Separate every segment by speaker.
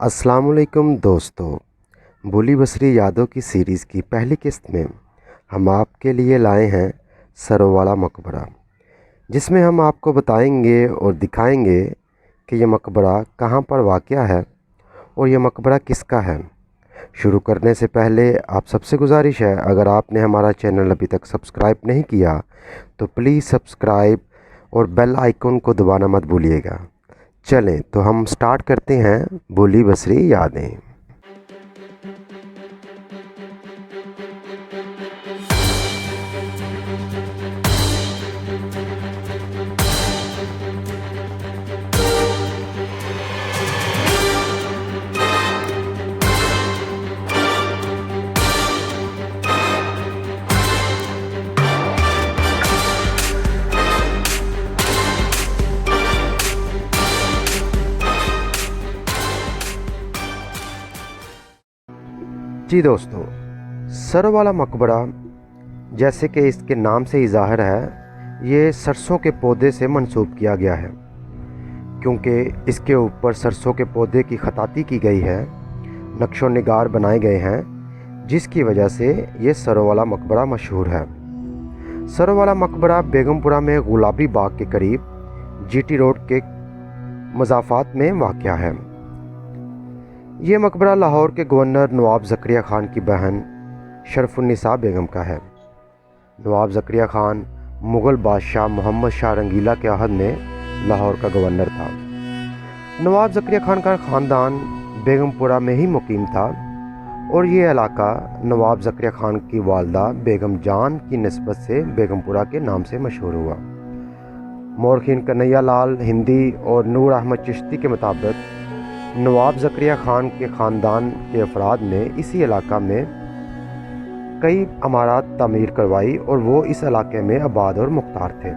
Speaker 1: अस्सलाम वालेकुम दोस्तों। भूली बसरी यादों की सीरीज़ की पहली किस्त में हम आपके लिए लाए हैं सरोवाला मकबरा, जिसमें हम आपको बताएंगे और दिखाएंगे कि यह मकबरा कहाँ पर वाक़या है और यह मकबरा किसका है। शुरू करने से पहले आप सबसे गुजारिश है, अगर आपने हमारा चैनल अभी तक सब्सक्राइब नहीं किया तो प्लीज़ सब्सक्राइब और बेल आइकन को दबाना मत भूलिएगा। चलें तो हम स्टार्ट करते हैं भूली बसरी यादें। जी दोस्तों, सरोवाला मकबरा जैसे कि इसके नाम से ही ज़ाहिर है, ये सरसों के पौधे से मंसूब किया गया है, क्योंकि इसके ऊपर सरसों के पौधे की खताती की गई है, नक्शो निगार बनाए गए हैं, जिसकी वजह से ये सरोवाला मकबरा मशहूर है। सरोवाला मकबरा बेगमपुरा में गुलाबी बाग के करीब जीटी रोड के मज़ाफ़ात में वाक़या है। ये मकबरा लाहौर के गवर्नर नवाब ज़करिया ख़ान की बहन शरफुन्निसा बेगम का है। नवाब ज़करिया ख़ान मुग़ल बादशाह मोहम्मद शाह रंगीला के अहद में लाहौर का गवर्नर था। नवाब ज़करिया ख़ान का ख़ानदान बेगमपुरा में ही मुकीम था और ये इलाका नवाब ज़करिया ख़ान की वालदा बेगम जान की निस्बत से बेगमपुरा के नाम से मशहूर हुआ। मौरख़ीन कन्हैया लाल हिंदी और नूर अहमद चिश्ती के मुताबिक नवाब ज़करिया ख़ान के ख़ानदान के अफराद ने इसी इलाका में कई इमारत तामीर करवाई और वो इस इलाके में आबाद और मुख्तार थे।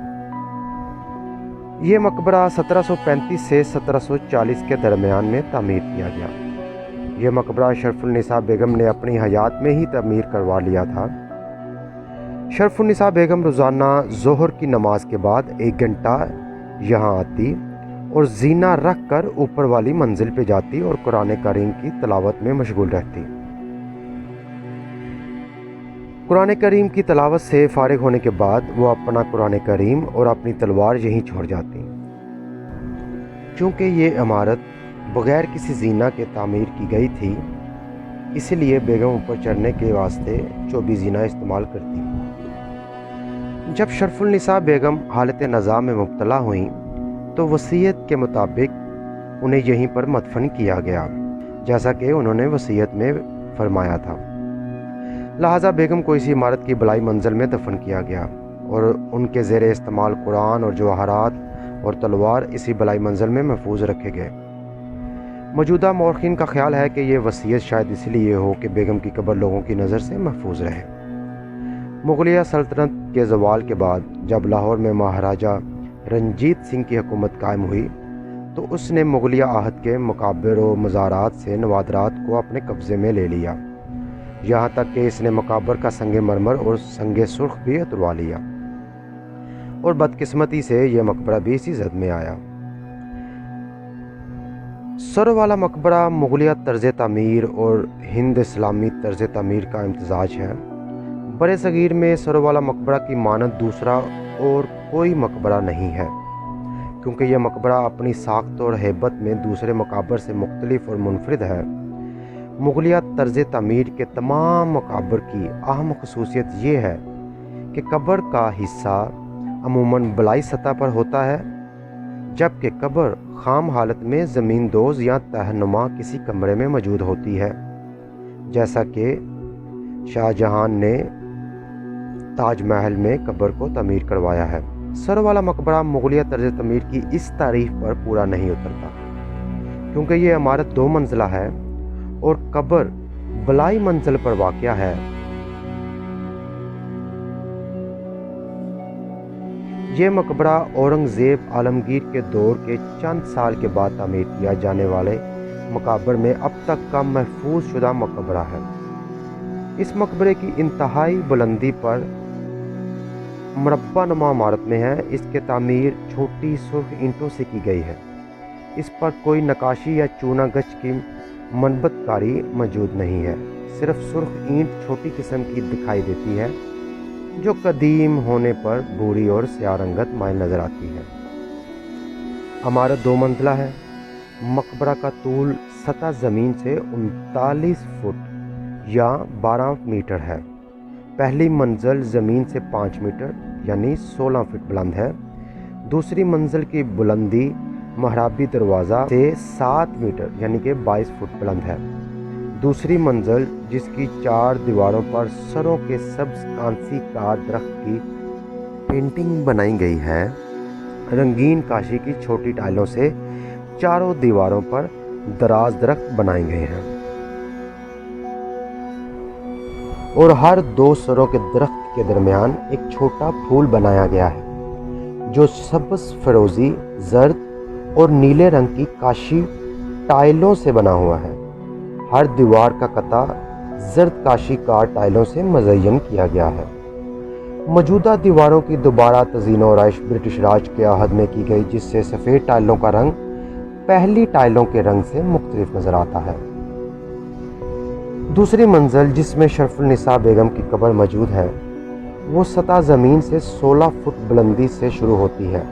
Speaker 1: ये मकबरा 1735 से 1740 के दरमियान में तामीर किया गया। यह मकबरा शरफुन्निसा बेगम ने अपनी हयात में ही तामीर करवा लिया था। शरफुन्निसा बेगम रोज़ाना ज़ोहर की नमाज के बाद 1 घंटा यहाँ आती और ज़ीना रख कर ऊपर वाली मंजिल पे जाती और कुरान करीम की तिलावत में मशगूल रहती। कुरान करीम की तिलावत से फारिग होने के बाद वो अपना कुरान करीम और अपनी तलवार यहीं छोड़ जाती। चूँकि ये इमारत बग़ैर किसी ज़ीना के तामीर की गई थी, इसलिए बेगम ऊपर चढ़ने के वास्ते चोबी ज़ीना इस्तेमाल करती। जब शरफुन्निसा बेगम हालत नज़ा में मुब्तला हुई तो वसीयत के मुताबिक उन्हें यहीं पर मदफन किया गया, जैसा कि उन्होंने वसीयत में फरमाया था। लिहाजा बेगम को इसी इमारत की बलाई मंजिल में दफन किया गया और उनके ज़ेर इस्तेमाल कुरान और जवाहरात और तलवार इसी बलाई मंजिल में महफूज रखे गए। मौजूदा मौरख़ीन का ख्याल है कि ये वसीयत शायद इसलिए हो कि बेगम की कब्र लोगों की नज़र से महफूज रहे। मुग़लिया सल्तनत के ज़वाल के बाद जब लाहौर में महाराजा रंजीत सिंह की हुकूमत कायम हुई तो उसने मुग़लिया आहद के मकाबिर व मज़ारात से नवादरात को अपने कब्ज़े में ले लिया, यहाँ तक कि इसने मकाबर का संगे मरमर और संगे सुर्ख भी उतरवा लिया और बदकिस्मती से यह मकबरा भी इसी जद में आया। सरोवाला मकबरा मुग़लिया तर्ज़ तामीर और हिंद इस्लामी तर्ज़ तामीर का इम्तजाज है। बड़े सगीर में सरोवाला मकबरा की मानद दूसरा और कोई मकबरा नहीं है, क्योंकि यह मकबरा अपनी साख्त और हैबत में दूसरे मकाबर से मुख्तलिफ और मुनफरिद है। मुग़लिया तर्ज़ तामीर के तमाम मकाबर की अहम खसूसियत ये है कि कब्र का हिस्सा अमूमन बलाई सतह पर होता है, जबकि कब्र खाम हालत में ज़मीन दोज़ या तहनुमा किसी कमरे में मौजूद होती है, जैसा कि शाहजहां ने ताज महल में कब्र को तमीर करवाया है। सरोवाला मकबरा मुग़लिया तर्ज़ तमीर की इस तारीफ़ पर पूरा नहीं उतरता, क्योंकि ये इमारत 2 मंजिला है और कब्र बलाई मंजिल पर वाक़या है। ये मकबरा औरंगज़ेब आलमगीर के दौर के चंद साल के बाद तामीर किया जाने वाले मकाबर में अब तक का महफूज शुदा मकबरा है। इस मकबरे की इंतहाई बुलंदी पर मुरब्बा नुमा इमारत में है। इसके तामीर छोटी सुर्ख ईंटों से की गई है। इस पर कोई नकाशी या चूना गच की منبت کاری موجود نہیں ہے، صرف سرخ اینٹ چھوٹی قسم کی دکھائی دیتی ہے جو قدیم ہونے پر بھوری اور سیاہ رنگت مائل نظر آتی ہے۔ عمارت 2 منزلہ ہے۔ مقبرہ کا طول سطح زمین سے 39 فٹ یا 12 میٹر ہے۔ پہلی منزل زمین سے 5 میٹر یعنی 16 فٹ بلند ہے۔ دوسری منزل کی بلندی محرابی دروازہ سے 7 میٹر یعنی کہ 22 فٹ بلند ہے۔ دوسری منزل جس کی 4 دیواروں پر سروں کے سبز کانسی کا درخت کی پینٹنگ بنائی گئی ہے، رنگین کاشی کی چھوٹی ٹائلوں سے چاروں دیواروں پر دراز درخت بنائے گئے ہیں اور ہر 2 سروں کے درخت کے درمیان ایک چھوٹا پھول بنایا گیا ہے جو سبز، فیروزی، زرد اور نیلے رنگ کی کاشی ٹائلوں سے بنا ہوا ہے۔ ہر دیوار کا قطع زرد کاشی کار ٹائلوں سے مزین کیا گیا ہے۔ موجودہ دیواروں کی دوبارہ تزئین و آرائش برٹش راج کے عہد میں کی گئی، جس سے سفید ٹائلوں کا رنگ پہلی ٹائلوں کے رنگ سے مختلف نظر آتا ہے۔ دوسری منزل جس میں شرف النساء بیگم کی قبر موجود ہے، وہ سطح زمین سے 16 فٹ بلندی سے شروع ہوتی ہے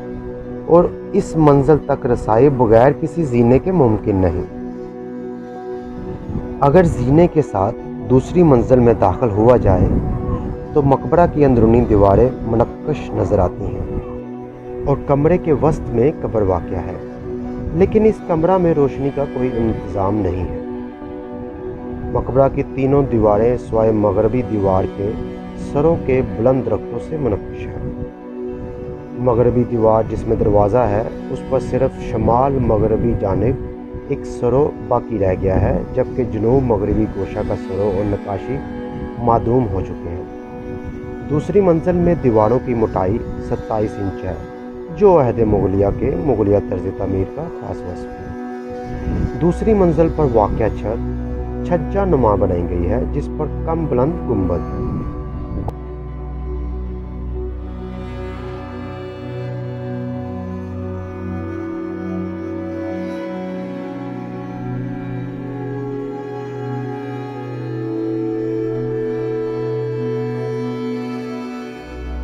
Speaker 1: اور اس منزل تک رسائی بغیر کسی زینے کے ممکن نہیں۔ اگر زینے کے ساتھ دوسری منزل میں داخل ہوا جائے تو مقبرہ کی اندرونی دیواریں منقش نظر آتی ہیں اور کمرے کے وسط میں قبر واقع ہے، لیکن اس کمرہ میں روشنی کا کوئی انتظام نہیں ہے۔ مقبرہ کی تینوں دیواریں سوائے مغربی دیوار کے سروں کے بلند درختوں سے منقش ہیں۔ مغربی دیوار جس میں دروازہ ہے، اس پر صرف شمال مغربی جانب ایک سرو باقی رہ گیا ہے، جبکہ جنوب مغربی گوشہ کا سرو اور نقاشی معدوم ہو چکے ہیں۔ دوسری منزل میں دیواروں کی موٹائی 27 انچ ہے، جو عہد مغلیہ کے مغلیہ طرز تعمیر کا خاص وصف ہے۔ دوسری منزل پر واقع چھت چھجا نما بنائی گئی ہے، جس پر کم بلند گنبد ہے۔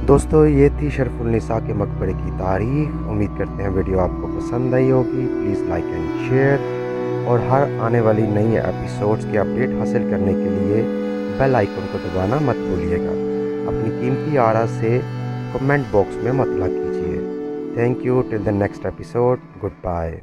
Speaker 1: دوستو، یہ تھی شرف النساء کے مقبرے کی تاریخ۔ امید کرتے ہیں ویڈیو آپ کو پسند آئی ہوگی۔ پلیز لائک اینڈ شیئر، اور ہر آنے والی نئی ایپیسوڈز کی اپڈیٹ حاصل کرنے کے لیے بیل آئیکن کو دبانا مت بھولیے گا۔ اپنی قیمتی آراء سے کمنٹ باکس میں مطلع کیجیے۔ Thank you, till the next episode, good bye.